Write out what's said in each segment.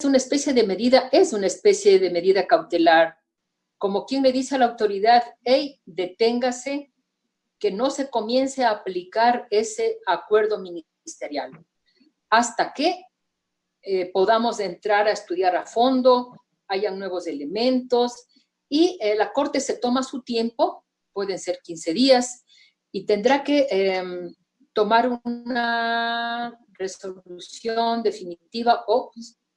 una especie de medida, es una especie de medida cautelar, como quien le dice a la autoridad, hey, deténgase, que no se comience a aplicar ese acuerdo ministerial, hasta que podamos entrar a estudiar a fondo, hayan nuevos elementos, y la Corte se toma su tiempo, pueden ser 15 días, y tendrá que tomar una resolución definitiva o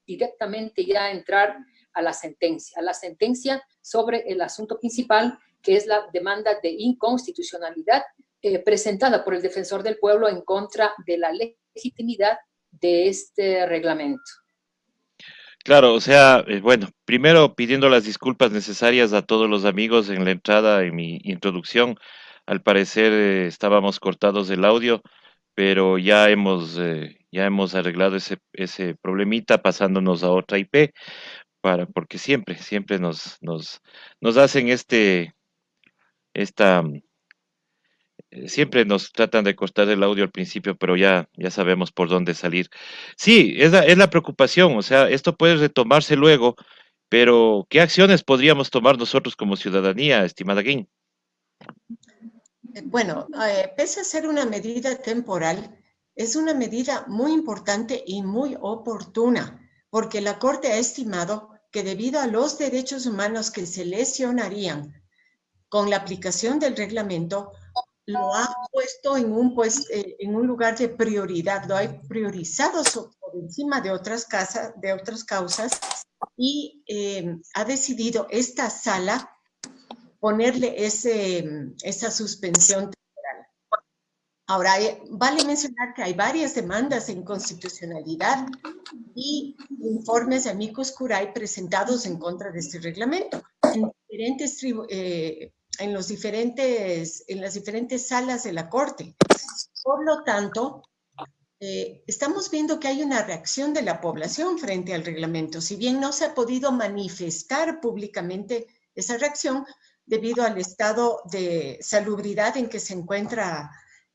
directamente ya entrar a la sentencia sobre el asunto principal, que es la demanda de inconstitucionalidad presentada por el defensor del pueblo en contra de la legitimidad de este reglamento. Claro, o sea, bueno, primero pidiendo las disculpas necesarias a todos los amigos en la entrada, en mi introducción. Al parecer estábamos cortados del audio, pero ya hemos arreglado ese problemita pasándonos a otra IP, porque siempre nos hacen esta, siempre nos tratan de cortar el audio al principio, pero ya sabemos por dónde salir. Sí, es la preocupación, o sea, esto puede retomarse luego, pero ¿qué acciones podríamos tomar nosotros como ciudadanía, estimada Guin? Bueno, pese a ser una medida temporal, es una medida muy importante y muy oportuna, porque la Corte ha estimado que debido a los derechos humanos que se lesionarían con la aplicación del reglamento, lo ha puesto en un lugar de prioridad, lo ha priorizado por encima de otras causas y ha decidido esta sala ponerle esa suspensión temporal. Ahora, vale mencionar que hay varias demandas de inconstitucionalidad y informes de amicus curiae presentados en contra de este reglamento en las diferentes salas de la Corte. Por lo tanto, estamos viendo que hay una reacción de la población frente al reglamento. Si bien no se ha podido manifestar públicamente esa reacción debido al estado de salubridad en que se encuentra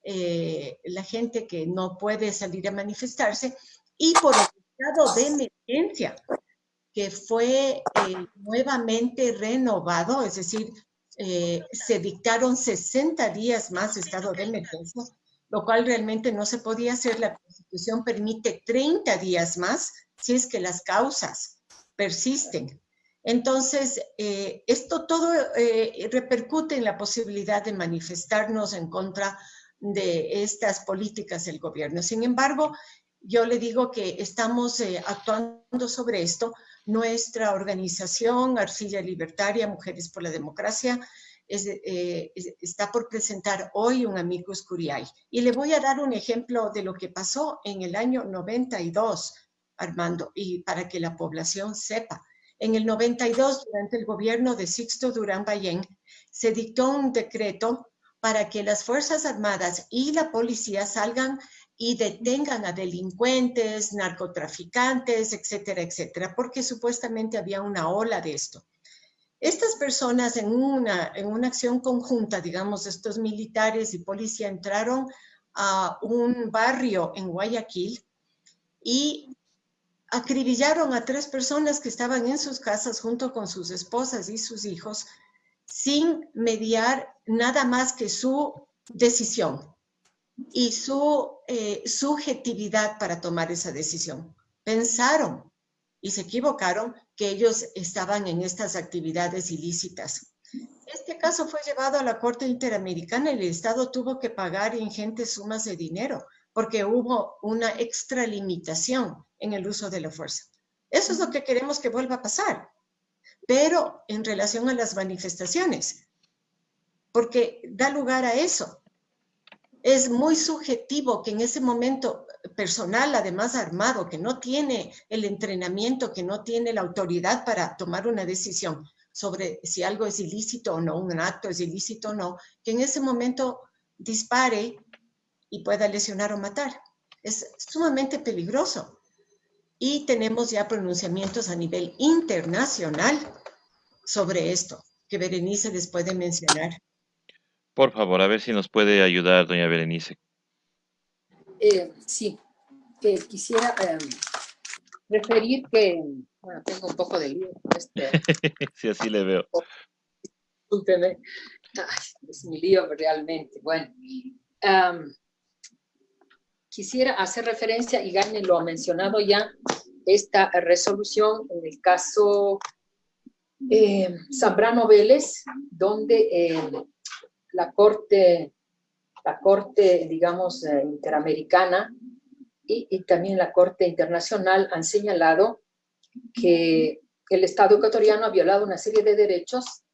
la gente que no puede salir a manifestarse, y por el estado de emergencia que fue nuevamente renovado, es decir, se dictaron 60 días más de estado de emergencia, lo cual realmente no se podía hacer. La Constitución permite 30 días más si es que las causas persisten. Entonces, esto todo repercute en la posibilidad de manifestarnos en contra de estas políticas del gobierno. Sin embargo, yo le digo que estamos actuando sobre esto. Nuestra organización, Arcilla Libertaria, Mujeres por la Democracia, está por presentar hoy un amicus curiae. Y le voy a dar un ejemplo de lo que pasó en el año 92, Armando, y para que la población sepa. En el 92, durante el gobierno de Sixto Durán Ballén, se dictó un decreto para que las Fuerzas Armadas y la policía salgan y detengan a delincuentes, narcotraficantes, etcétera, etcétera, porque supuestamente había una ola de esto. Estas personas en una acción conjunta, digamos, estos militares y policía entraron a un barrio en Guayaquil y acribillaron a 3 personas que estaban en sus casas junto con sus esposas y sus hijos sin mediar nada más que su decisión y su subjetividad para tomar esa decisión. Pensaron y se equivocaron que ellos estaban en estas actividades ilícitas. Este caso fue llevado a la Corte Interamericana y el Estado tuvo que pagar ingentes sumas de dinero porque hubo una extralimitación en el uso de la fuerza. Eso es lo que queremos que vuelva a pasar, pero en relación a las manifestaciones, porque da lugar a eso. Es muy subjetivo que en ese momento personal, además armado, que no tiene el entrenamiento, que no tiene la autoridad para tomar una decisión sobre si algo es ilícito o no, un acto es ilícito o no, que en ese momento dispare y pueda lesionar o matar. Es sumamente peligroso. Y tenemos ya pronunciamientos a nivel internacional sobre esto, que Berenice les puede mencionar. Por favor, a ver si nos puede ayudar, doña Berenice. Sí, quisiera referir que, bueno, tengo un poco de lío con este, Sí, así le veo. discúlpeme. Ay, es mi lío realmente. Bueno, quisiera hacer referencia, y Gaine lo ha mencionado ya, esta resolución en el caso Zambrano Vélez, donde la corte, digamos, interamericana y también la Corte Internacional han señalado que el Estado ecuatoriano ha violado una serie de derechos,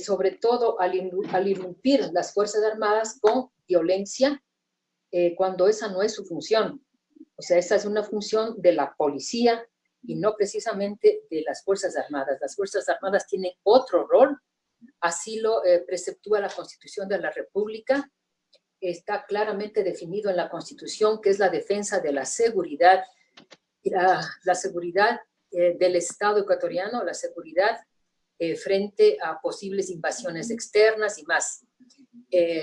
sobre todo al irrumpir las Fuerzas Armadas con violencia, cuando esa no es su función. O sea, esa es una función de la policía y no precisamente de las Fuerzas Armadas. Las Fuerzas Armadas tienen otro rol, así lo preceptúa la Constitución de la República. Está claramente definido en la Constitución que es la defensa de la seguridad, la seguridad del Estado ecuatoriano, la seguridad frente a posibles invasiones externas y más.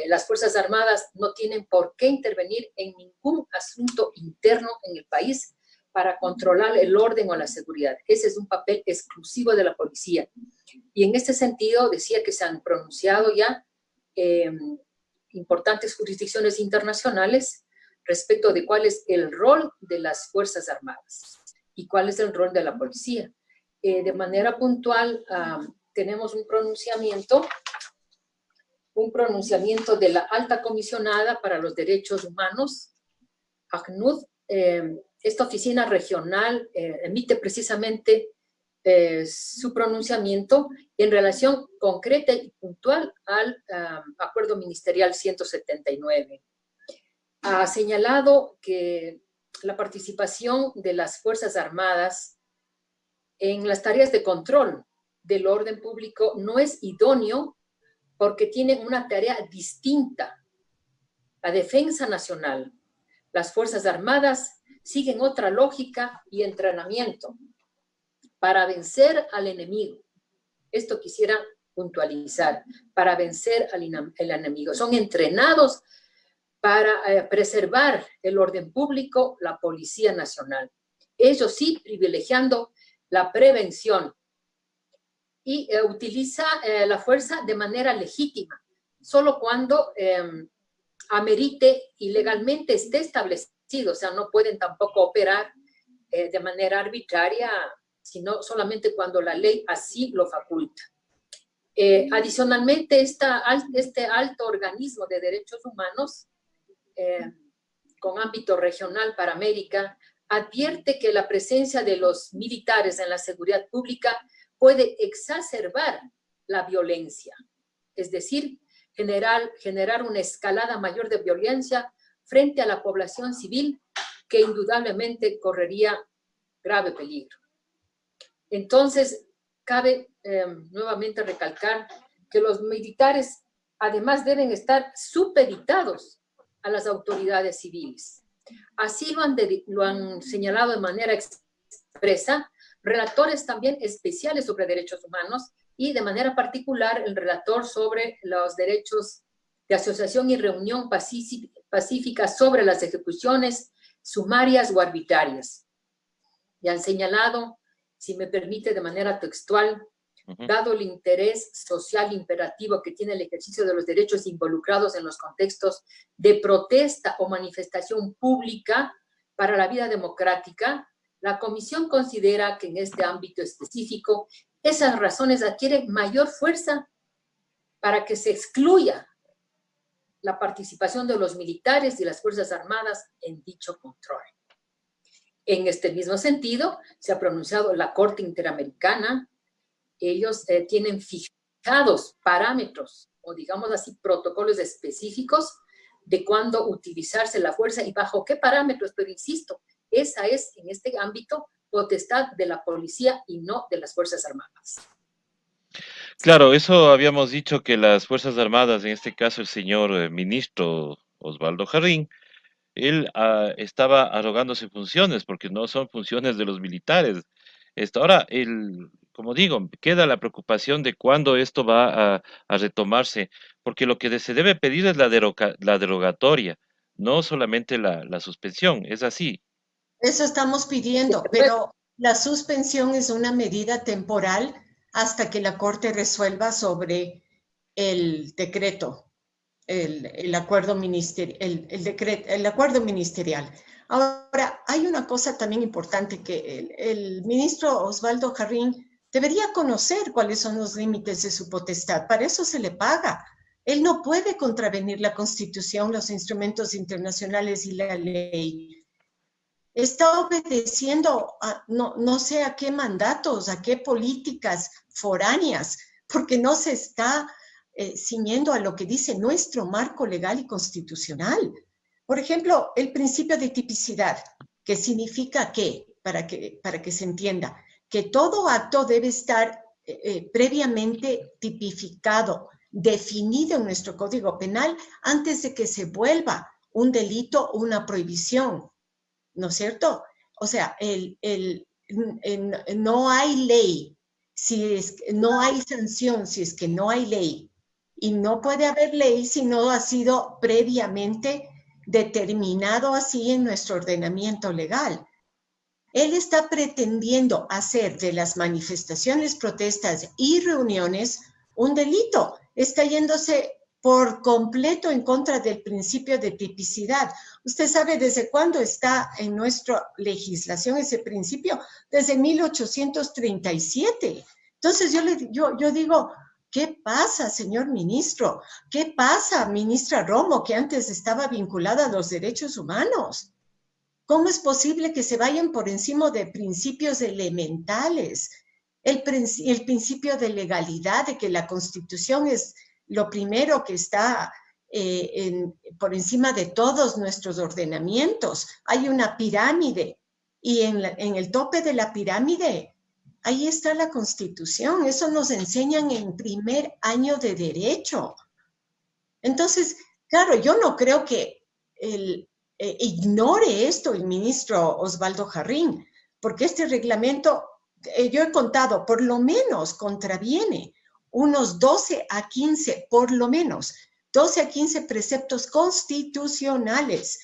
Las Fuerzas Armadas no tienen por qué intervenir en ningún asunto interno en el país para controlar el orden o la seguridad. Ese es un papel exclusivo de la policía. Y en este sentido decía que se han pronunciado ya importantes jurisdicciones internacionales respecto de cuál es el rol de las Fuerzas Armadas y cuál es el rol de la policía. De manera puntual, tenemos un pronunciamiento de la Alta Comisionada para los Derechos Humanos, ACNUD. Esta oficina regional emite precisamente su pronunciamiento en relación concreta y puntual al Acuerdo Ministerial 179. Ha señalado que la participación de las Fuerzas Armadas en las tareas de control del orden público no es idóneo porque tienen una tarea distinta. La defensa nacional, las Fuerzas Armadas siguen otra lógica y entrenamiento para vencer al enemigo. Esto quisiera puntualizar, para vencer al enemigo. Son entrenados para preservar el orden público, la Policía Nacional. Ellos sí, privilegiando la prevención y utiliza la fuerza de manera legítima, solo cuando amerite y legalmente esté establecido. O sea, no pueden tampoco operar de manera arbitraria, sino solamente cuando la ley así lo faculta. Adicionalmente, este alto organismo de derechos humanos, con ámbito regional para América, advierte que la presencia de los militares en la seguridad pública puede exacerbar la violencia, es decir, generar una escalada mayor de violencia frente a la población civil que indudablemente correría grave peligro. Entonces, cabe nuevamente recalcar que los militares además deben estar supeditados a las autoridades civiles. Así lo han señalado de manera expresa relatores también especiales sobre derechos humanos y de manera particular el relator sobre los derechos de asociación y reunión pacífica sobre las ejecuciones sumarias o arbitrarias. Y han señalado, si me permite de manera textual, dado el interés social imperativo que tiene el ejercicio de los derechos involucrados en los contextos de protesta o manifestación pública para la vida democrática, la Comisión considera que en este ámbito específico esas razones adquieren mayor fuerza para que se excluya la participación de los militares y las Fuerzas Armadas en dicho control. En este mismo sentido, se ha pronunciado la Corte Interamericana. Ellos tienen fijados parámetros, o digamos así, protocolos específicos de cuándo utilizarse la fuerza y bajo qué parámetros, pero insisto, esa es, en este ámbito, potestad de la policía y no de las Fuerzas Armadas. Claro, eso habíamos dicho que las Fuerzas Armadas, en este caso el señor ministro Osvaldo Jarrín, él estaba arrogándose funciones, porque no son funciones de los militares. Ahora, como digo, queda la preocupación de cuándo esto va a retomarse, porque lo que se debe pedir es la derogatoria, no solamente la suspensión, es así. Eso estamos pidiendo, pero la suspensión es una medida temporal hasta que la Corte resuelva sobre el decreto, el acuerdo el acuerdo ministerial. Ahora, hay una cosa también importante que el ministro Osvaldo Jarrín debería conocer cuáles son los límites de su potestad. Para eso se le paga. Él no puede contravenir la Constitución, los instrumentos internacionales y la ley. Está obedeciendo a, no sé a qué mandatos, a qué políticas foráneas, porque no se está ciñendo a lo que dice nuestro marco legal y constitucional. Por ejemplo, el principio de tipicidad, que significa que, para que se entienda, que todo acto debe estar previamente tipificado, definido en nuestro Código Penal antes de que se vuelva un delito o una prohibición, ¿no es cierto? O sea, no hay ley, no hay sanción si es que no hay ley. Y no puede haber ley si no ha sido previamente determinado así en nuestro ordenamiento legal. Él está pretendiendo hacer de las manifestaciones, protestas y reuniones un delito. Está yéndose por completo en contra del principio de tipicidad. ¿Usted sabe desde cuándo está en nuestra legislación ese principio? Desde 1837. Entonces yo digo, ¿qué pasa, señor ministro? ¿Qué pasa, ministra Romo, que antes estaba vinculada a los derechos humanos? ¿Cómo es posible que se vayan por encima de principios elementales? El principio de legalidad, de que la Constitución es lo primero que está por encima de todos nuestros ordenamientos. Hay una pirámide y en el tope de la pirámide, ahí está la Constitución. Eso nos enseñan en primer año de Derecho. Entonces, claro, yo no creo que ignore esto el ministro Osvaldo Jarrín, porque este reglamento, yo he contado, por lo menos contraviene unos 12 a 15, por lo menos, 12 a 15 preceptos constitucionales.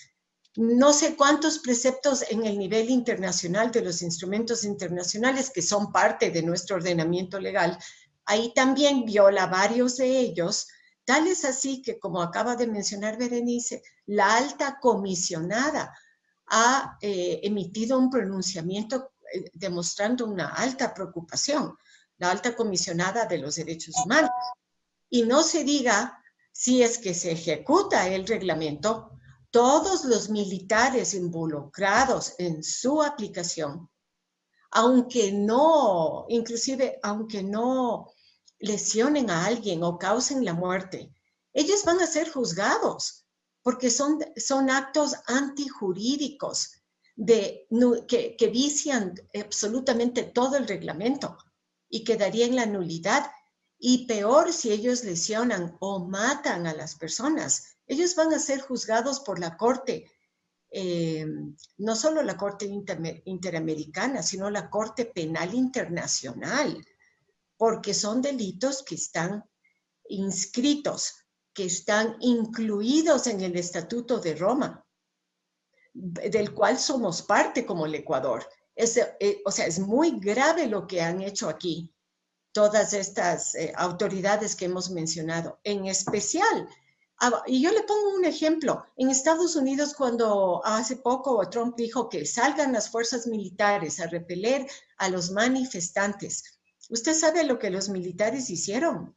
No sé cuántos preceptos en el nivel internacional de los instrumentos internacionales que son parte de nuestro ordenamiento legal. Ahí también viola varios de ellos, tales así que, como acaba de mencionar Berenice, la alta comisionada ha emitido un pronunciamiento demostrando una alta preocupación, la alta comisionada de los derechos humanos. Y no se diga, si es que se ejecuta el reglamento, todos los militares involucrados en su aplicación, aunque no, inclusive aunque no lesionen a alguien o causen la muerte, ellos van a ser juzgados porque son actos antijurídicos que vician absolutamente todo el reglamento y quedaría en la nulidad. Y peor si ellos lesionan o matan a las personas, ellos van a ser juzgados por la Corte, no solo la Corte Interamericana, sino la Corte Penal Internacional, porque son delitos que están inscritos, que están incluidos en el Estatuto de Roma, del cual somos parte como el Ecuador. O sea, es muy grave lo que han hecho aquí todas estas autoridades que hemos mencionado, en especial. Y yo le pongo un ejemplo. En Estados Unidos, cuando hace poco Trump dijo que salgan las fuerzas militares a repeler a los manifestantes, ¿usted sabe lo que los militares hicieron?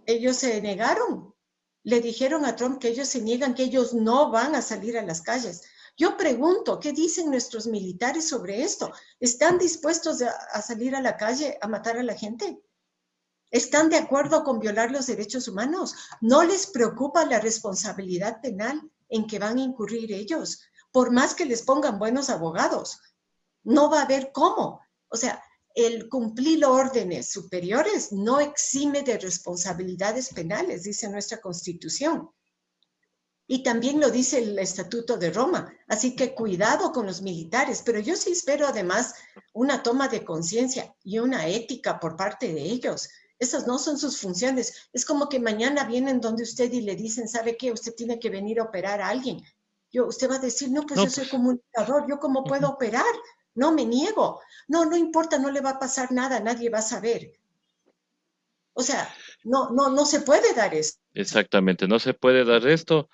Ellos se negaron. Le dijeron a Trump que ellos se niegan, que ellos no van a salir a las calles. Yo pregunto, ¿qué dicen nuestros militares sobre esto? ¿Están dispuestos a salir a la calle a matar a la gente? ¿Están de acuerdo con violar los derechos humanos? ¿No les preocupa la responsabilidad penal en que van a incurrir ellos? Por más que les pongan buenos abogados, no va a haber cómo. O sea, el cumplir órdenes superiores no exime de responsabilidades penales, dice nuestra Constitución. Y también lo dice el Estatuto de Roma. Así que cuidado con los militares. Pero yo sí espero además una toma de conciencia y una ética por parte de ellos. Esas no son sus funciones. Es como que mañana vienen donde usted y le dicen, ¿sabe qué? Usted tiene que venir a operar a alguien. Usted va a decir, no, pues No, yo soy pues, comunicador, ¿yo cómo puedo ujú. operar? No, me niego. No, no importa, no le va a pasar nada, nadie va a saber. O sea, no se puede dar eso. Exactamente, no se puede dar esto,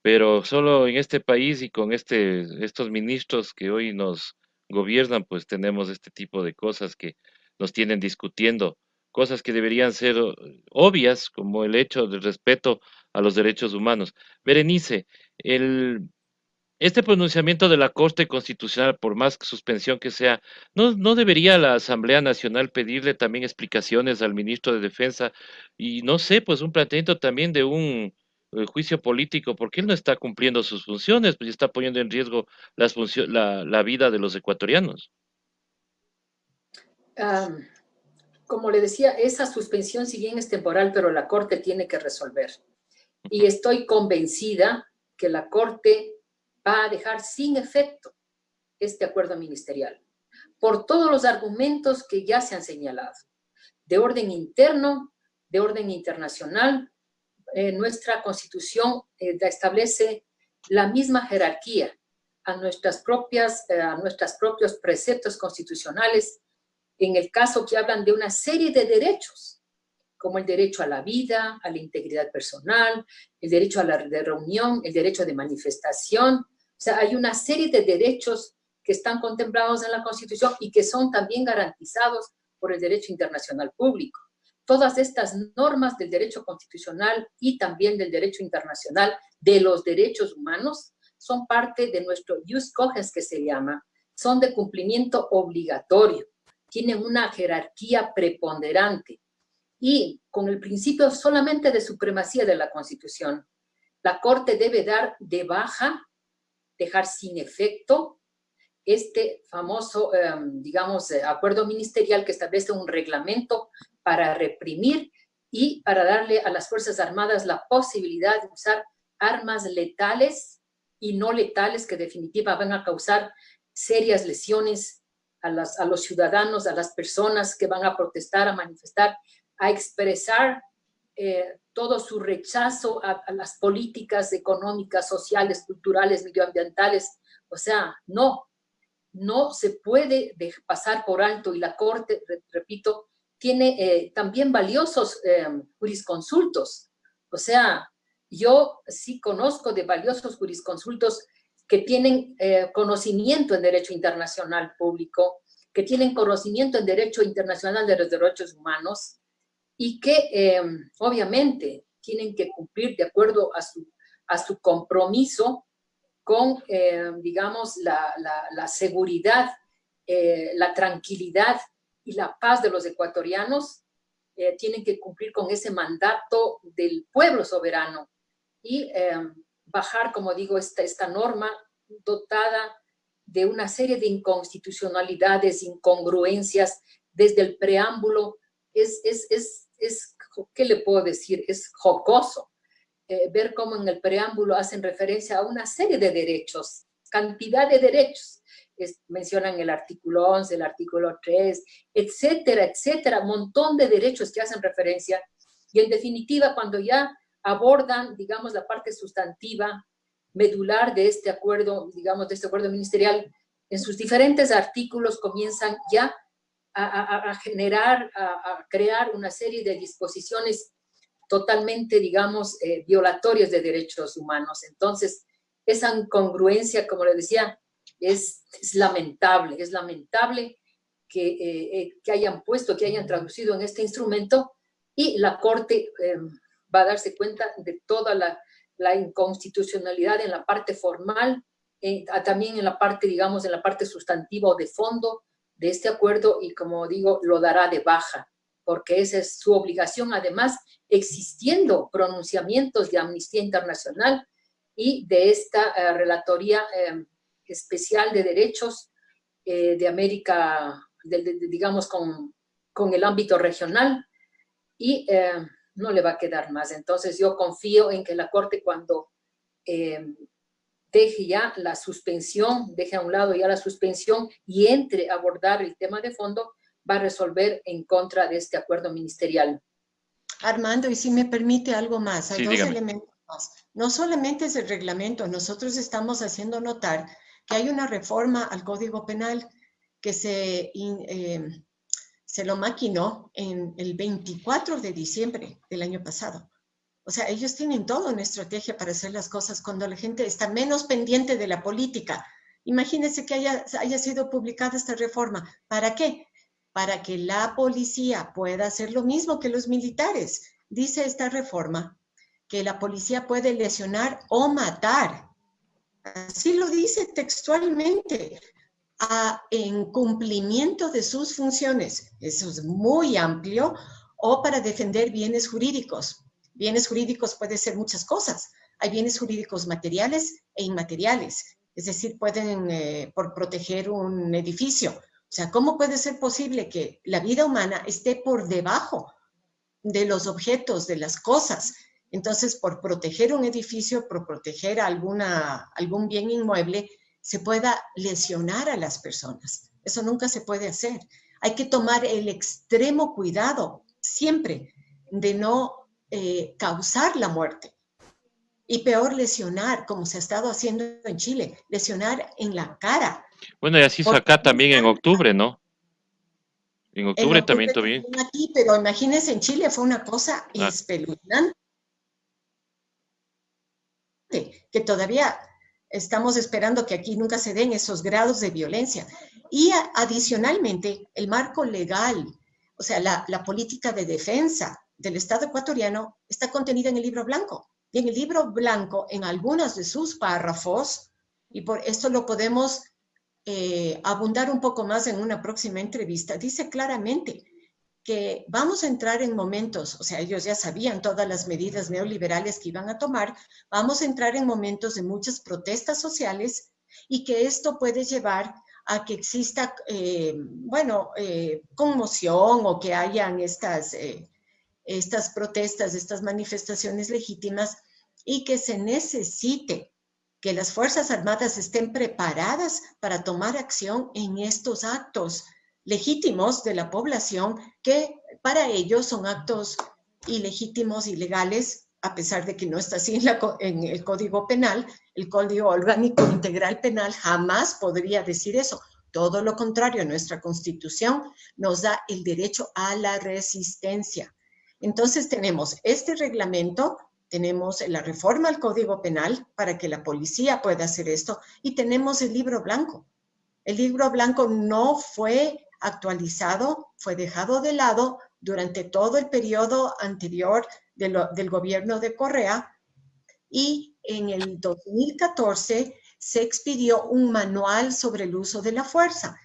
pero solo en este país y con estos ministros que hoy nos gobiernan, pues tenemos este tipo de cosas que nos tienen discutiendo, cosas que deberían ser obvias, como el hecho del respeto a los derechos humanos. Berenice, este pronunciamiento de la Corte Constitucional, por más suspensión que sea, ¿no debería la Asamblea Nacional pedirle también explicaciones al ministro de Defensa? Y no sé, pues un planteamiento también de un juicio político, porque él no está cumpliendo sus funciones, pues y está poniendo en riesgo la vida de los ecuatorianos. Am, como le decía, esa suspensión, si bien es temporal, pero la Corte tiene que resolver. Y estoy convencida que la Corte va a dejar sin efecto este acuerdo ministerial, por todos los argumentos que ya se han señalado, de orden interno, de orden internacional. Nuestra Constitución establece la misma jerarquía a nuestros propios preceptos constitucionales en el caso que hablan de una serie de derechos, como el derecho a la vida, a la integridad personal, el derecho a la de reunión, el derecho de manifestación. O sea, hay una serie de derechos que están contemplados en la Constitución y que son también garantizados por el derecho internacional público. Todas estas normas del derecho constitucional y también del derecho internacional de los derechos humanos son parte de nuestro jus cogens, que se llama, son de cumplimiento obligatorio, tienen una jerarquía preponderante y con el principio solamente de supremacía de la Constitución. La Corte debe dar de baja, dejar sin efecto este famoso, acuerdo ministerial que establece un reglamento para reprimir y para darle a las Fuerzas Armadas la posibilidad de usar armas letales y no letales que definitivamente van a causar serias lesiones a los ciudadanos, a las personas que van a protestar, a manifestar, a expresar todo su rechazo a las políticas económicas, sociales, culturales, medioambientales. O sea, no se puede pasar por alto, y la Corte, repito, tiene también valiosos jurisconsultos. O sea, yo sí conozco de valiosos jurisconsultos que tienen conocimiento en derecho internacional público, que tienen conocimiento en derecho internacional de los derechos humanos y que obviamente tienen que cumplir de acuerdo a su compromiso con, digamos, la seguridad, la tranquilidad y la paz de los ecuatorianos. Tienen que cumplir con ese mandato del pueblo soberano y bajar, como digo, esta norma dotada de una serie de inconstitucionalidades, incongruencias desde el preámbulo. ¿Qué le puedo decir? Es jocoso ver cómo en el preámbulo hacen referencia a una serie de derechos, cantidad de derechos. Mencionan el artículo 11, el artículo 3, etcétera, etcétera, un montón de derechos que hacen referencia. Y en definitiva, cuando ya abordan, digamos, la parte sustantiva, medular de este acuerdo, digamos, de este acuerdo ministerial, en sus diferentes artículos comienzan ya a generar, a crear una serie de disposiciones totalmente, digamos, violatorios de derechos humanos. Entonces, esa incongruencia, como le decía, es lamentable que hayan puesto, que hayan traducido en este instrumento, y la Corte va a darse cuenta de toda la inconstitucionalidad en la parte formal, también en la parte, digamos, en la parte sustantiva o de fondo de este acuerdo, y como digo, lo dará de baja, porque esa es su obligación, además, existiendo pronunciamientos de Amnistía Internacional y de esta Relatoría Especial de Derechos de América, digamos, con el ámbito regional, y no le va a quedar más. Entonces yo confío en que la Corte, cuando deje ya la suspensión, deje a un lado ya la suspensión y entre a abordar el tema de fondo, va a resolver en contra de este acuerdo ministerial. Armando, y si me permite algo más, hay Sí, dos dígame. elementos No solamente es el reglamento, nosotros estamos haciendo notar que hay una reforma al Código Penal que se lo maquinó en el 24 de diciembre del año pasado. O sea, ellos tienen toda una estrategia para hacer las cosas cuando la gente está menos pendiente de la política. Imagínense que haya sido publicada esta reforma. ¿Para qué? Para que la policía pueda hacer lo mismo que los militares. Dice esta reforma que la policía puede lesionar o matar. Así lo dice textualmente, en cumplimiento de sus funciones. Eso es muy amplio, o para defender bienes jurídicos. Bienes jurídicos puede ser muchas cosas. Hay bienes jurídicos materiales e inmateriales. Es decir, pueden, por proteger un edificio. O sea, ¿cómo puede ser posible que la vida humana esté por debajo de los objetos, de las cosas? Entonces, por proteger un edificio, por proteger algún bien inmueble, se pueda lesionar a las personas. Eso nunca se puede hacer. Hay que tomar el extremo cuidado siempre de no causar la muerte. Y peor, lesionar, como se ha estado haciendo en Chile, lesionar en la cara. Bueno, y así hizo acá también en octubre, ¿no? En octubre también tuvimos. Aquí, pero imagínense, en Chile fue una cosa espeluznante, que todavía estamos esperando que aquí nunca se den esos grados de violencia. Y adicionalmente, el marco legal, o sea, la política de defensa del Estado ecuatoriano está contenida en el Libro Blanco. Y en el Libro Blanco, en algunos de sus párrafos, y por esto lo podemos abundar un poco más en una próxima entrevista, dice claramente que vamos a entrar en momentos, o sea, ellos ya sabían todas las medidas neoliberales que iban a tomar, vamos a entrar en momentos de muchas protestas sociales y que esto puede llevar a que exista, conmoción, o que hayan estas protestas, estas manifestaciones legítimas, y que se necesite que las Fuerzas Armadas estén preparadas para tomar acción en estos actos legítimos de la población, que para ellos son actos ilegítimos, ilegales, a pesar de que no está así en el Código Penal. El Código Orgánico Integral Penal jamás podría decir eso. Todo lo contrario, nuestra Constitución nos da el derecho a la resistencia. Entonces tenemos este reglamento, tenemos la reforma al Código Penal para que la policía pueda hacer esto, y tenemos el Libro Blanco. El Libro Blanco no fue actualizado, fue dejado de lado durante todo el periodo anterior del gobierno de Correa, y en el 2014 se expidió un manual sobre el uso de la fuerza.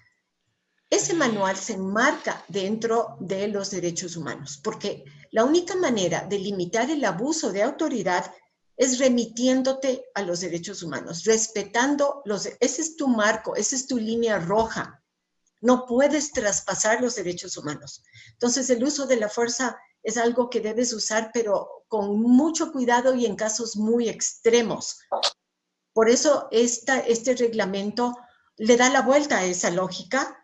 Ese manual se enmarca dentro de los derechos humanos, porque la única manera de limitar el abuso de autoridad es remitiéndote a los derechos humanos, respetando ese es tu marco, esa es tu línea roja. No puedes traspasar los derechos humanos. Entonces, el uso de la fuerza es algo que debes usar, pero con mucho cuidado y en casos muy extremos. Por eso este reglamento le da la vuelta a esa lógica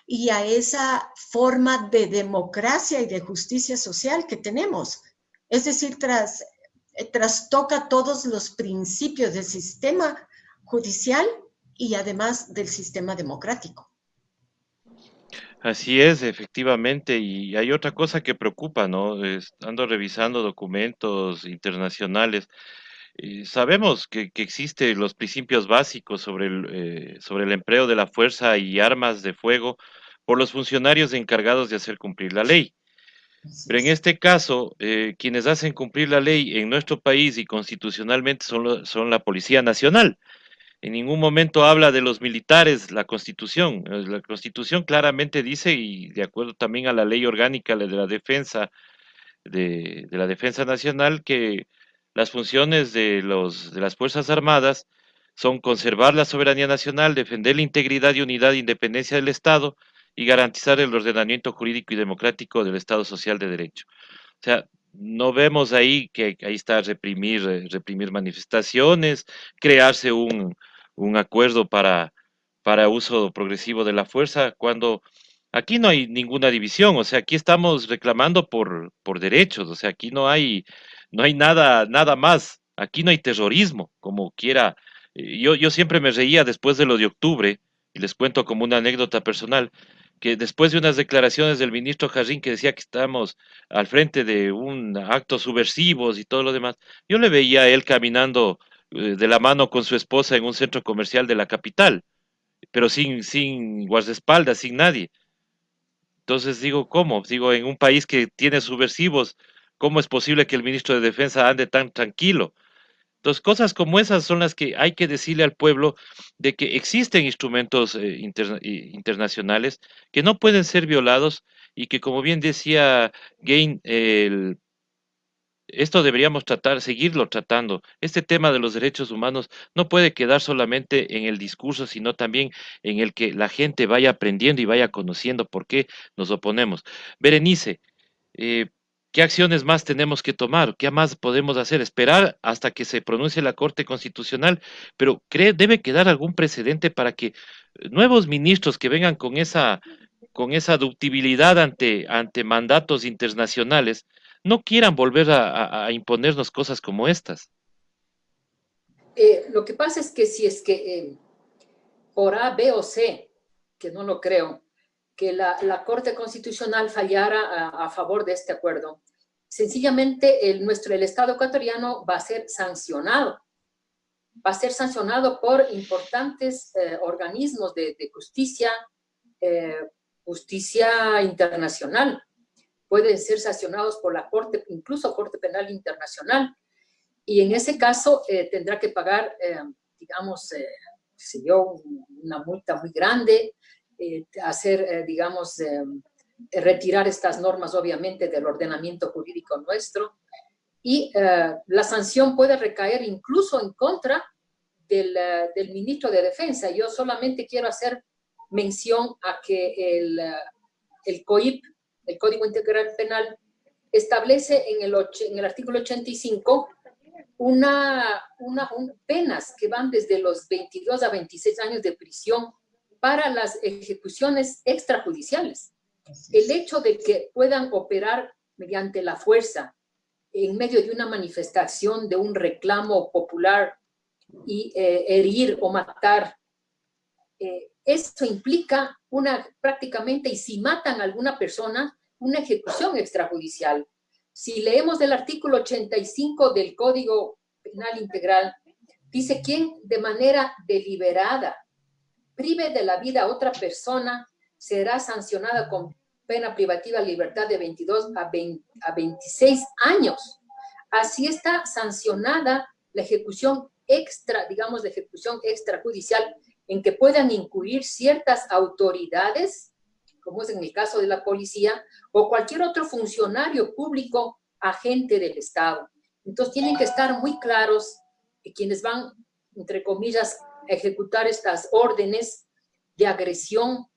y a esa forma de democracia y de justicia social que tenemos. Es decir, trastoca todos los principios del sistema judicial y además del sistema democrático. Así es, efectivamente, y hay otra cosa que preocupa, ¿no? Ando revisando documentos internacionales. Sabemos que existen los principios básicos sobre el empleo de la fuerza y armas de fuego por los funcionarios encargados de hacer cumplir la ley. Pero en este caso, quienes hacen cumplir la ley en nuestro país y constitucionalmente son la Policía Nacional. En ningún momento habla de los militares, la Constitución. La Constitución claramente dice, y de acuerdo también a la ley orgánica de la defensa, de la defensa nacional, que las funciones de las Fuerzas Armadas son conservar la soberanía nacional, defender la integridad y unidad e independencia del Estado y garantizar el ordenamiento jurídico y democrático del Estado social de derecho. O sea, no vemos ahí que ahí está reprimir manifestaciones, crearse un acuerdo para uso progresivo de la fuerza, cuando aquí no hay ninguna división. O sea, aquí estamos reclamando por derechos. O sea, aquí no hay nada más. Aquí no hay terrorismo, como quiera. Yo siempre me reía después de lo de octubre, y les cuento como una anécdota personal, que después de unas declaraciones del ministro Jarrín que decía que estamos al frente de un actos subversivos y todo lo demás, yo le veía a él caminando de la mano con su esposa en un centro comercial de la capital, pero sin guardaespaldas, sin nadie. Entonces digo, ¿cómo? Digo, en un país que tiene subversivos, ¿cómo es posible que el ministro de Defensa ande tan tranquilo? Entonces, cosas como esas son las que hay que decirle al pueblo de que existen instrumentos internacionales que no pueden ser violados y que, como bien decía Gain, esto deberíamos tratar, seguirlo tratando. Este tema de los derechos humanos no puede quedar solamente en el discurso, sino también en el que la gente vaya aprendiendo y vaya conociendo por qué nos oponemos. Berenice, eh, ¿qué acciones más tenemos que tomar? ¿Qué más podemos hacer? Esperar hasta que se pronuncie la Corte Constitucional, pero debe quedar algún precedente para que nuevos ministros que vengan con esa ductibilidad ante mandatos internacionales no quieran volver a imponernos cosas como estas. Lo que pasa es que si es que por A, B o C, que no lo creo, que la Corte Constitucional fallara a favor de este acuerdo, sencillamente el Estado ecuatoriano va a ser sancionado. Va a ser sancionado por importantes organismos de justicia, justicia internacional. Pueden ser sancionados por la Corte, incluso Corte Penal Internacional. Y en ese caso tendrá que pagar, digamos, se dio una multa muy grande, hacer, digamos, retirar estas normas, obviamente, del ordenamiento jurídico nuestro. Y la sanción puede recaer incluso en contra del ministro de Defensa. Yo solamente quiero hacer mención a que el COIP, el Código Integral Penal, establece en el artículo 85 penas que van desde los 22 a 26 años de prisión para las ejecuciones extrajudiciales. El hecho de que puedan operar mediante la fuerza en medio de una manifestación, de un reclamo popular y herir o matar, eso implica prácticamente, y si matan a alguna persona, una ejecución extrajudicial. Si leemos del artículo 85 del Código Penal Integral, dice: quien de manera deliberada prive de la vida a otra persona será sancionada con pena privativa de libertad de 22 a 26 años. Así está sancionada la ejecución digamos, de ejecución extrajudicial, en que puedan incurrir ciertas autoridades, como es en el caso de la policía, o cualquier otro funcionario público, agente del Estado. Entonces tienen que estar muy claros que quienes van, entre comillas, a ejecutar estas órdenes de agresión,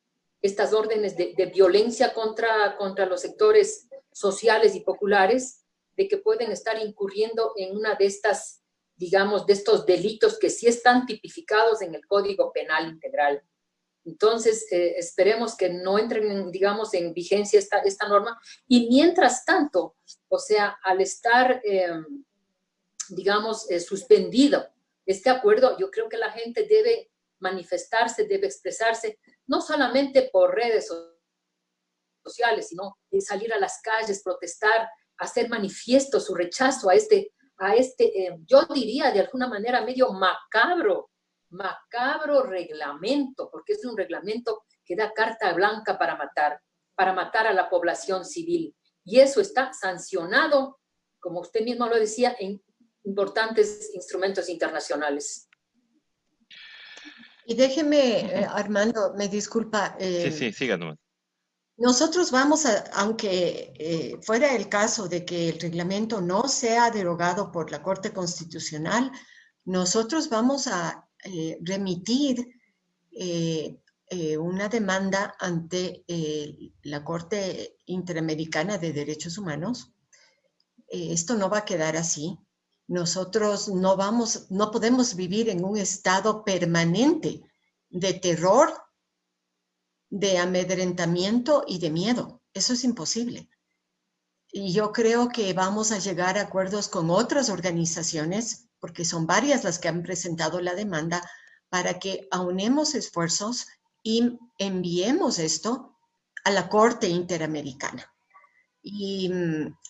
estas órdenes de violencia contra los sectores sociales y populares, de que pueden estar incurriendo en una de estas, digamos, de estos delitos que sí están tipificados en el Código Penal Integral. Entonces, esperemos que no entren, digamos, en vigencia esta norma. Y mientras tanto, o sea, al estar, digamos, suspendido este acuerdo, yo creo que la gente debe manifestarse, debe expresarse, no solamente por redes sociales, sino salir a las calles, protestar, hacer manifiesto su rechazo a este yo diría de alguna manera medio macabro reglamento, porque es un reglamento que da carta blanca para matar a la población civil. Y eso está sancionado, como usted mismo lo decía, en importantes instrumentos internacionales. Y déjeme, Armando, me disculpa. Sí, siga nomás. Nosotros vamos a, aunque fuera el caso de que el reglamento no sea derogado por la Corte Constitucional, nosotros vamos a remitir una demanda ante la Corte Interamericana de Derechos Humanos. Esto no va a quedar así. Nosotros no podemos vivir en un estado permanente de terror, de amedrentamiento y de miedo. Eso es imposible. Y yo creo que vamos a llegar a acuerdos con otras organizaciones, porque son varias las que han presentado la demanda, para que aunemos esfuerzos y enviemos esto a la Corte Interamericana. Y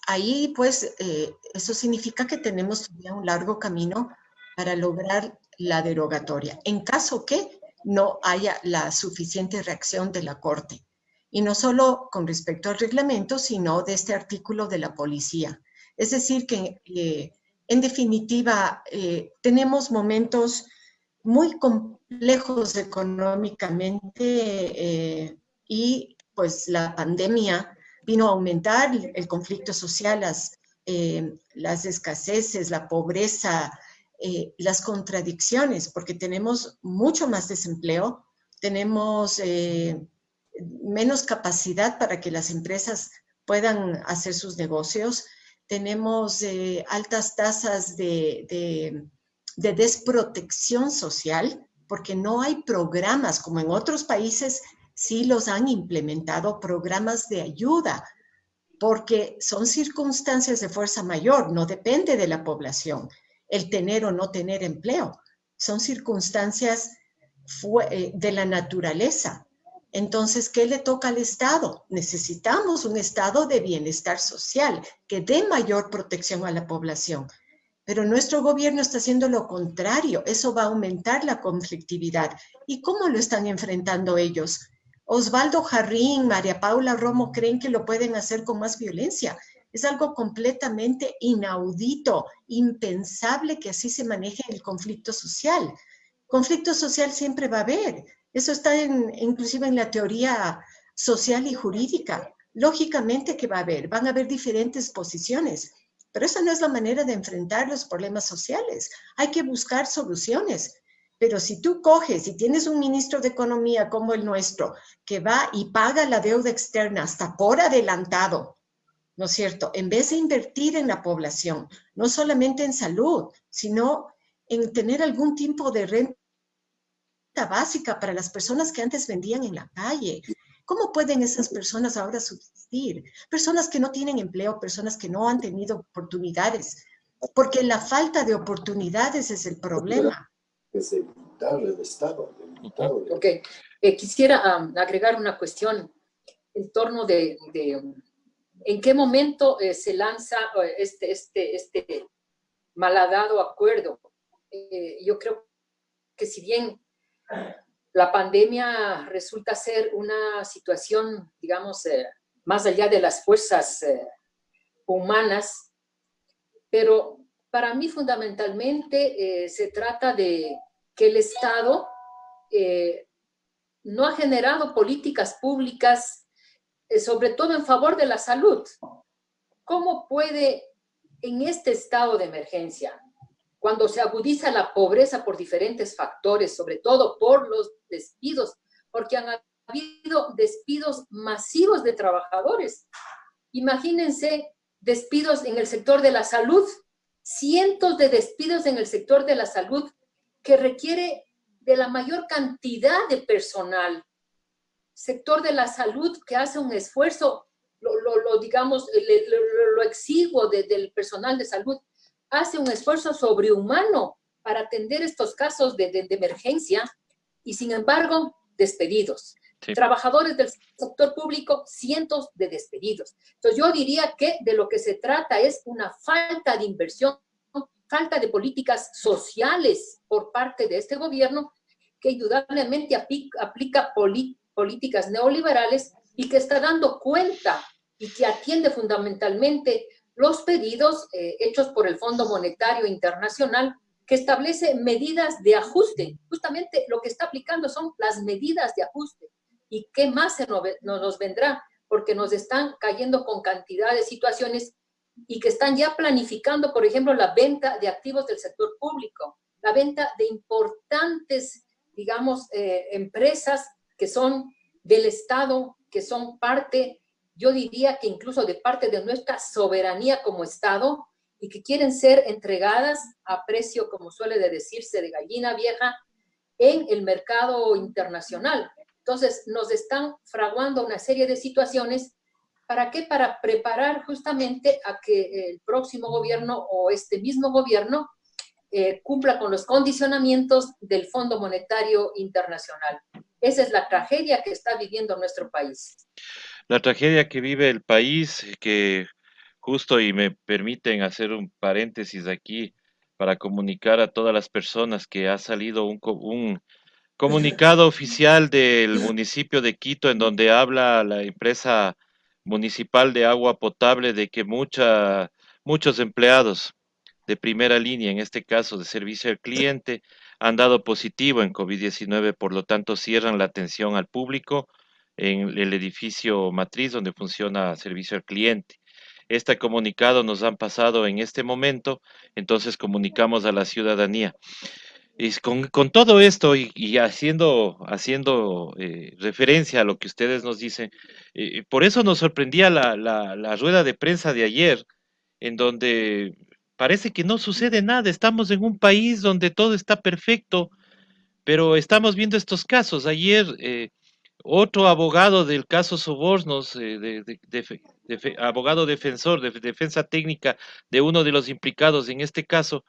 ahí, pues, eso significa que tenemos todavía un largo camino para lograr la derogatoria, en caso que no haya la suficiente reacción de la Corte. Y no solo con respecto al reglamento, sino de este artículo de la policía. Es decir, que en definitiva tenemos momentos muy complejos económicamente y pues la pandemia vino a aumentar el conflicto social, las escaseces, la pobreza, las contradicciones, porque tenemos mucho más desempleo, tenemos menos capacidad para que las empresas puedan hacer sus negocios, tenemos altas tasas de desprotección social, porque no hay programas, como en otros países sí los han implementado, programas de ayuda, porque son circunstancias de fuerza mayor, no depende de la población, el tener o no tener empleo, son circunstancias de la naturaleza. Entonces, ¿qué le toca al Estado? Necesitamos un estado de bienestar social que dé mayor protección a la población. Pero nuestro gobierno está haciendo lo contrario. Eso va a aumentar la conflictividad. ¿Y cómo lo están enfrentando ellos? Osvaldo Jarrín, María Paula Romo creen que lo pueden hacer con más violencia. Es algo completamente inaudito, impensable que así se maneje el conflicto social. Conflicto social siempre va a haber. Eso está inclusive en la teoría social y jurídica. Lógicamente que va a haber, van a haber diferentes posiciones, pero esa no es la manera de enfrentar los problemas sociales. Hay que buscar soluciones. Pero si tú coges y tienes un ministro de Economía como el nuestro, que va y paga la deuda externa hasta por adelantado, ¿no es cierto? En vez de invertir en la población, no solamente en salud, sino en tener algún tipo de renta básica para las personas que antes vendían en la calle. ¿Cómo pueden esas personas ahora subsistir? Personas que no tienen empleo, personas que no han tenido oportunidades, porque la falta de oportunidades es el problema. Es evitar el Estado. Ok, quisiera agregar una cuestión en torno de en qué momento se lanza este malhadado acuerdo. Yo creo que si bien la pandemia resulta ser una situación, digamos, más allá de las fuerzas humanas, pero para mí fundamentalmente se trata de que el Estado no ha generado políticas públicas, sobre todo en favor de la salud. ¿Cómo puede, en este estado de emergencia, cuando se agudiza la pobreza por diferentes factores, sobre todo por los despidos, porque han habido despidos masivos de trabajadores? Imagínense despidos en el sector de la salud, cientos de despidos en el sector de la salud que requiere de la mayor cantidad de personal. Sector de la salud que hace un esfuerzo, digamos, lo exiguo del personal de salud, hace un esfuerzo sobrehumano para atender estos casos de emergencia y, sin embargo, despedidos. Sí. Trabajadores del sector público, cientos de despedidos. Entonces, yo diría que de lo que se trata es una falta de inversión, falta de políticas sociales por parte de este gobierno que indudablemente aplica políticas neoliberales y que está dando cuenta y que atiende fundamentalmente los pedidos hechos por el Fondo Monetario Internacional, que establece medidas de ajuste. Justamente lo que está aplicando son las medidas de ajuste. ¿Y qué más nos vendrá? Porque nos están cayendo con cantidad de situaciones y que están ya planificando, por ejemplo, la venta de activos del sector público, la venta de importantes, digamos, empresas que son del Estado, que son parte, yo diría que incluso de parte de nuestra soberanía como Estado, y que quieren ser entregadas a precio, como suele decirse, de gallina vieja en el mercado internacional. Entonces, nos están fraguando una serie de situaciones. ¿Para qué? Para preparar justamente a que el próximo gobierno o este mismo gobierno cumpla con los condicionamientos del Fondo Monetario Internacional. Esa es la tragedia que está viviendo nuestro país. La tragedia que vive el país, que justo, y me permiten hacer un paréntesis aquí para comunicar a todas las personas que ha salido un comunicado oficial del municipio de Quito en donde habla la empresa municipal de agua potable de que muchos empleados de primera línea, en este caso de servicio al cliente, han dado positivo en COVID-19, por lo tanto cierran la atención al público en el edificio matriz donde funciona servicio al cliente. Este comunicado nos han pasado en este momento, entonces comunicamos a la ciudadanía. Y con todo esto y haciendo referencia a lo que ustedes nos dicen, por eso nos sorprendía la rueda de prensa de ayer, en donde parece que no sucede nada. Estamos en un país donde todo está perfecto, pero estamos viendo estos casos. Ayer, otro abogado del caso Sobornos, abogado defensor de defensa técnica de uno de los implicados en este caso,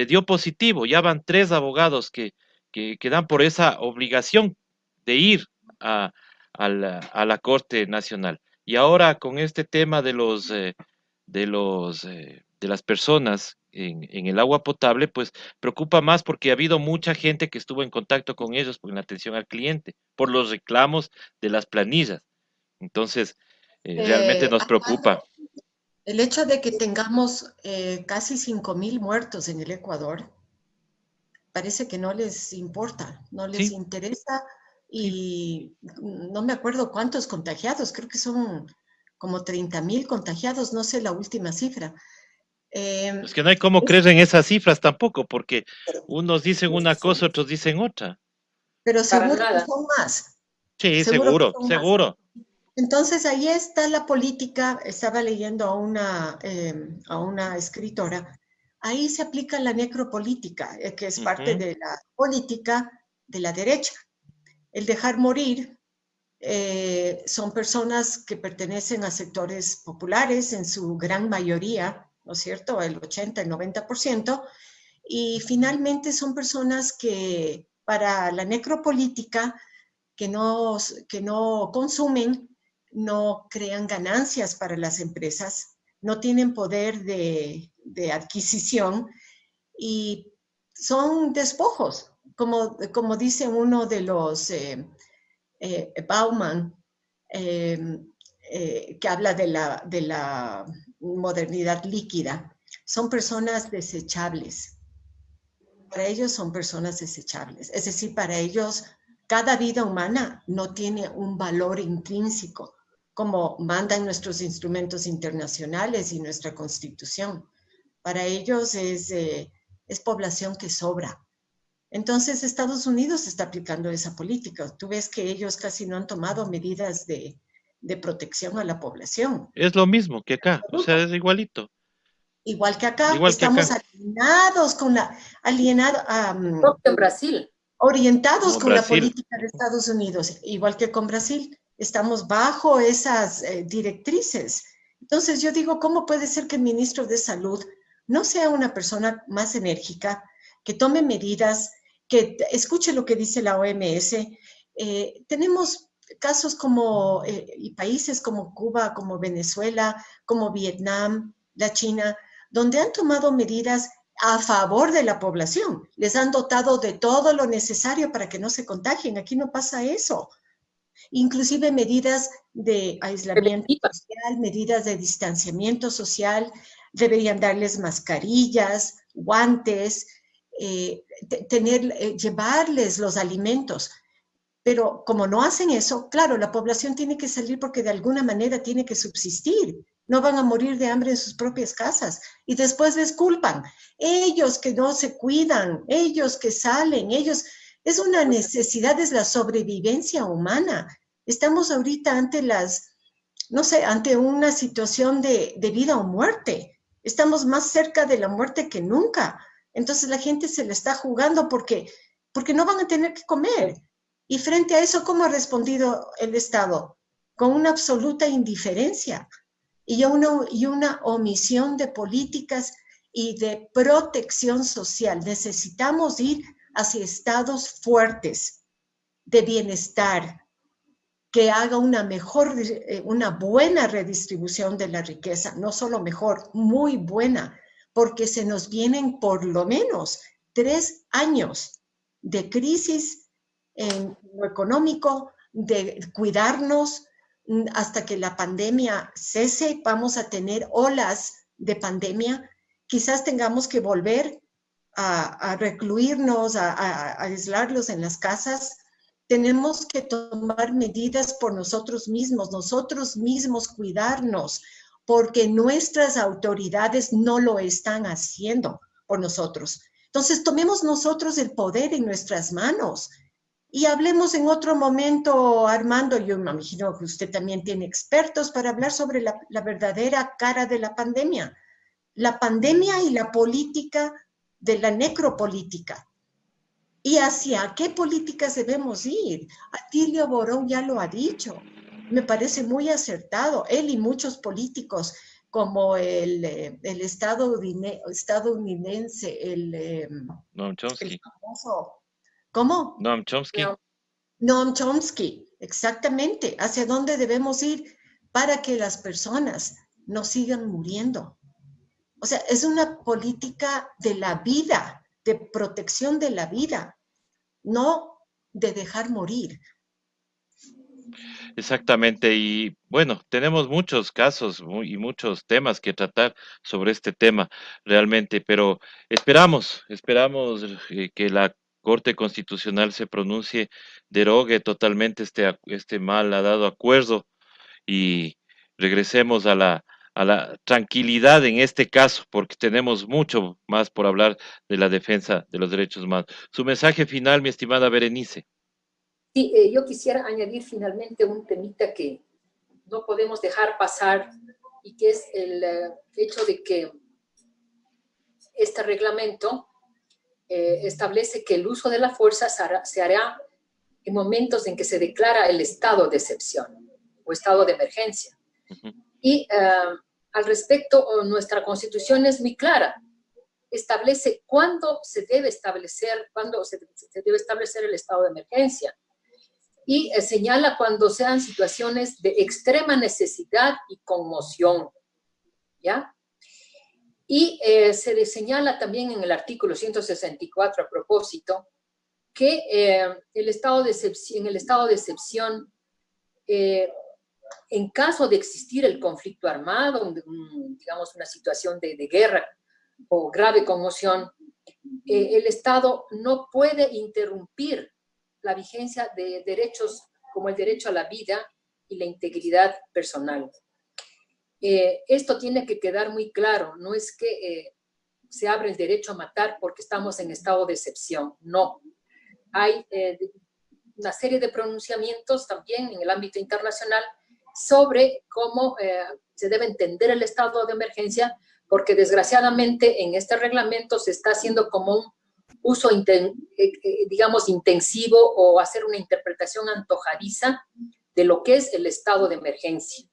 dio positivo. Ya van 3 abogados que dan por esa obligación de ir a la Corte Nacional. Y ahora con este tema de las personas en el agua potable, pues preocupa más porque ha habido mucha gente que estuvo en contacto con ellos en la atención al cliente, por los reclamos de las planillas. Entonces, realmente nos preocupa. El hecho de que tengamos casi 5.000 muertos en el Ecuador, parece que no les importa, no les Sí. interesa, y no me acuerdo cuántos contagiados, creo que son como 30.000 contagiados, no sé la última cifra. Es que no hay cómo creer en esas cifras tampoco, porque unos dicen una cosa, otros dicen otra. Pero Para seguro que nada. son más. Sí, Seguro que seguro, son más. seguro. Entonces ahí está la política, estaba leyendo a una escritora, ahí se aplica la necropolítica, que es parte Ujú. de la política de la derecha. El dejar morir son personas que pertenecen a sectores populares en su gran mayoría, ¿no es cierto? El 80, el 90%, y finalmente son personas que para la necropolítica que no consumen, no crean ganancias para las empresas, no tienen poder de adquisición y son despojos, como dice uno de los Bauman, que habla de la modernidad líquida. Son personas desechables. Para ellos son personas desechables. Es decir, para ellos cada vida humana no tiene un valor intrínseco, como mandan nuestros instrumentos internacionales y nuestra Constitución. Para ellos es población que sobra. Entonces, Estados Unidos está aplicando esa política. Tú ves que ellos casi no han tomado medidas de protección a la población. Es lo mismo que acá, o sea, es igualito. Igual que acá, Igual que estamos acá. En Brasil. orientados Como con la Brasil. política de Estados Unidos, igual que con Brasil. Estamos bajo esas directrices. Entonces yo digo, ¿cómo puede ser que el ministro de Salud no sea una persona más enérgica, que tome medidas, que escuche lo que dice la OMS? Tenemos casos como, y países como Cuba, como Venezuela, como Vietnam, la China, donde han tomado medidas a favor de la población. Les han dotado de todo lo necesario para que no se contagien. Aquí no pasa eso. Inclusive medidas de aislamiento social, medidas de distanciamiento social, deberían darles mascarillas, guantes, llevarles los alimentos. Pero como no hacen eso, claro, la población tiene que salir porque de alguna manera tiene que subsistir. No van a morir de hambre en sus propias casas. Y después les culpan. Ellos que no se cuidan, ellos que salen, ellos... Es una necesidad, es la sobrevivencia humana. Estamos ahorita ante una situación de vida o muerte. Estamos más cerca de la muerte que nunca. Entonces la gente se le está jugando porque no van a tener que comer. Y frente a eso, ¿cómo ha respondido el Estado? Con una absoluta indiferencia y una omisión de políticas y de protección social. Necesitamos ir hacia estados fuertes de bienestar, que haga una buena redistribución de la riqueza, no solo mejor, muy buena, porque se nos vienen por lo menos 3 años de crisis en lo económico, de cuidarnos hasta que la pandemia cese. Vamos a tener olas de pandemia, quizás tengamos que volver a recluirnos, a aislarlos en las casas. Tenemos que tomar medidas por nosotros mismos cuidarnos, porque nuestras autoridades no lo están haciendo por nosotros. Entonces, tomemos nosotros el poder en nuestras manos y hablemos en otro momento, Armando. Yo me imagino que usted también tiene expertos para hablar sobre la verdadera cara de la pandemia y la política de la necropolítica. ¿Y hacia qué políticas debemos ir? Atilio Borón ya lo ha dicho. Me parece muy acertado. Él y muchos políticos, como el estadounidense, Noam Chomsky. el famoso, ¿cómo? Noam Chomsky. Noam Chomsky, exactamente. ¿Hacia dónde debemos ir para que las personas no sigan muriendo? O sea, es una política de la vida, de protección de la vida, no de dejar morir. Exactamente, y bueno, tenemos muchos casos y muchos temas que tratar sobre este tema realmente, pero esperamos que la Corte Constitucional se pronuncie, derogue totalmente este mal dado acuerdo y regresemos a la tranquilidad en este caso, porque tenemos mucho más por hablar de la defensa de los derechos humanos. Su mensaje final, mi estimada Berenice. Sí, yo quisiera añadir finalmente un temita que no podemos dejar pasar y que es el hecho de que este reglamento establece que el uso de la fuerza se hará en momentos en que se declara el estado de excepción o estado de emergencia. Ujú. Y al respecto, nuestra Constitución es muy clara. Establece cuándo se debe establecer el estado de emergencia. Y señala cuando sean situaciones de extrema necesidad y conmoción, ¿ya? Y se señala también en el artículo 164 a propósito que en el estado de excepción, en caso de existir el conflicto armado, digamos una situación de guerra o grave conmoción, el Estado no puede interrumpir la vigencia de derechos como el derecho a la vida y la integridad personal. Esto tiene que quedar muy claro. No es que se abre el derecho a matar porque estamos en estado de excepción. No. Hay una serie de pronunciamientos también en el ámbito internacional sobre cómo se debe entender el estado de emergencia, porque desgraciadamente en este reglamento se está haciendo como un uso, digamos, intensivo o hacer una interpretación antojadiza de lo que es el estado de emergencia.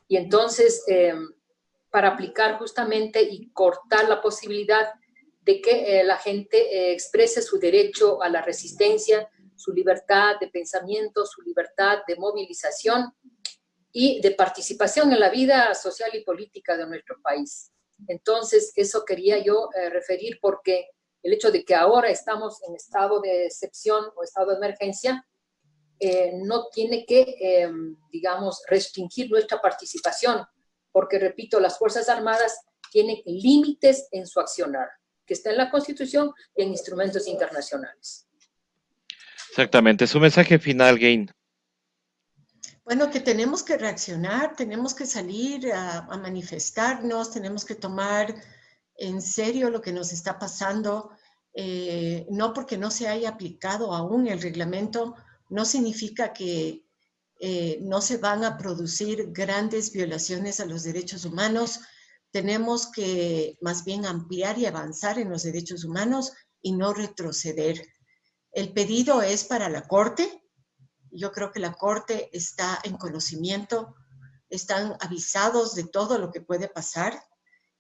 Y entonces, para aplicar justamente y cortar la posibilidad de que la gente exprese su derecho a la resistencia, su libertad de pensamiento, su libertad de movilización y de participación en la vida social y política de nuestro país. Entonces, eso quería yo referir, porque el hecho de que ahora estamos en estado de excepción o estado de emergencia no tiene que, digamos, restringir nuestra participación, porque, repito, las Fuerzas Armadas tienen límites en su accionar, que está en la Constitución y en instrumentos internacionales. Exactamente. Su mensaje final, Gain. Bueno, que tenemos que reaccionar, tenemos que salir a manifestarnos, tenemos que tomar en serio lo que nos está pasando. No porque no se haya aplicado aún el reglamento, no significa que no se van a producir grandes violaciones a los derechos humanos. Tenemos que más bien ampliar y avanzar en los derechos humanos y no retroceder. El pedido es para la Corte. Yo creo que la Corte está en conocimiento, están avisados de todo lo que puede pasar.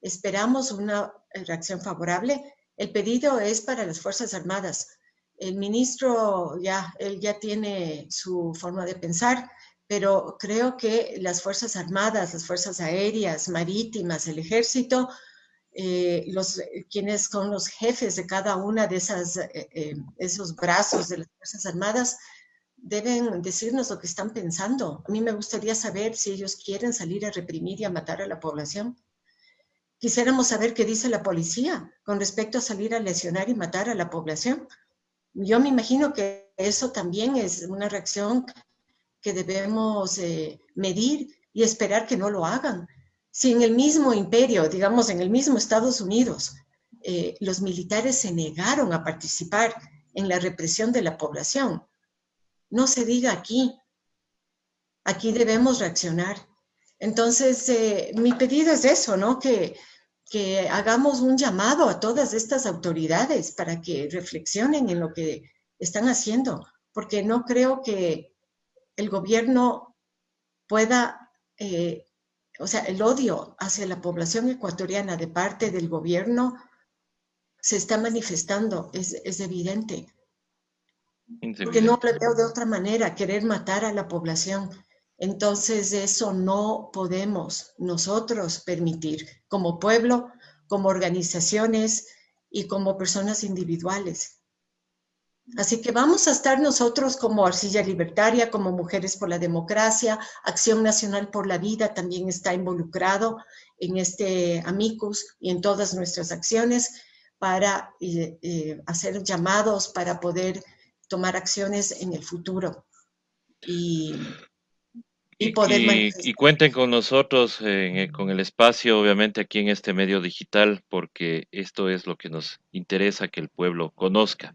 esperamos una reacción favorable. El pedido es para las Fuerzas Armadas. El ministro él ya tiene su forma de pensar, pero creo que las Fuerzas Armadas, las Fuerzas Aéreas, Marítimas, el Ejército, quienes son los jefes de cada una de esos brazos de las Fuerzas Armadas, deben decirnos lo que están pensando. A mí me gustaría saber si ellos quieren salir a reprimir y a matar a la población. Quisiéramos saber qué dice la policía con respecto a salir a lesionar y matar a la población. Yo me imagino que eso también es una reacción que debemos medir y esperar que no lo hagan. Si en el mismo imperio, digamos en el mismo Estados Unidos, los militares se negaron a participar en la represión de la población, no se diga aquí. Aquí debemos reaccionar. Entonces, mi pedido es eso, ¿no? Que hagamos un llamado a todas estas autoridades para que reflexionen en lo que están haciendo, porque no creo que el gobierno pueda, o sea, el odio hacia la población ecuatoriana de parte del gobierno se está manifestando, es evidente. Porque no lo veo de otra manera, querer matar a la población. Entonces eso no podemos nosotros permitir como pueblo, como organizaciones y como personas individuales. Así que vamos a estar nosotros como Arcilla Libertaria, como Mujeres por la Democracia, Acción Nacional por la Vida también está involucrado en este amicus y en todas nuestras acciones para hacer llamados para poder tomar acciones en el futuro y poder manifestar. Y cuenten con nosotros, con el espacio, obviamente, aquí en este medio digital, porque esto es lo que nos interesa que el pueblo conozca.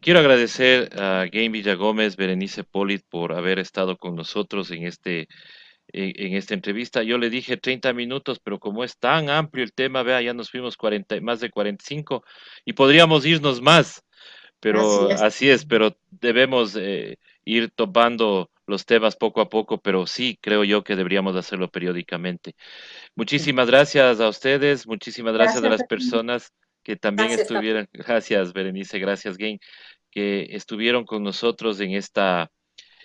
Quiero agradecer a Game Villagómez, Berenice Polit, por haber estado con nosotros en esta entrevista. Yo le dije 30 minutos, pero como es tan amplio el tema, vea, ya nos fuimos más de 45 y podríamos irnos más. Pero así es, pero debemos ir topando los temas poco a poco, pero sí creo yo que deberíamos hacerlo periódicamente. Muchísimas gracias a ustedes, muchísimas gracias a las personas que también Gracias. estuvieron, gracias Berenice, gracias Gain, que estuvieron con nosotros en esta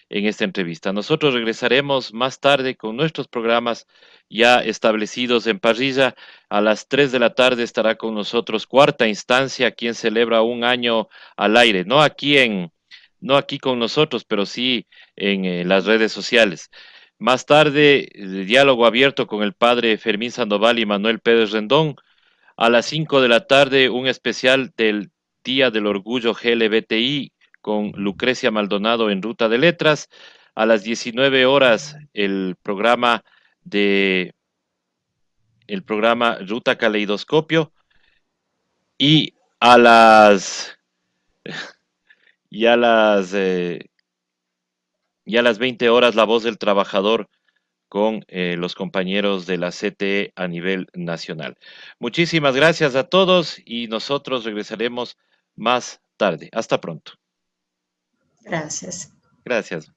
entrevista. Nosotros regresaremos más tarde con nuestros programas ya establecidos en parrilla. A las 3 de la tarde estará con nosotros Cuarta Instancia, quien celebra un año al aire, no aquí con nosotros, pero sí en las redes sociales. Más tarde, diálogo abierto con el padre Fermín Sandoval y Manuel Pérez Rendón. A las 5 de la tarde, un especial del Día del Orgullo LGBTI con Lucrecia Maldonado en Ruta de Letras. A las 19 horas, el programa Ruta Caleidoscopio. Y a las, y a las, y a las 20 horas, La Voz del Trabajador con los compañeros de la CTE a nivel nacional. Muchísimas gracias a todos y nosotros regresaremos más tarde. Hasta pronto. Gracias. Gracias.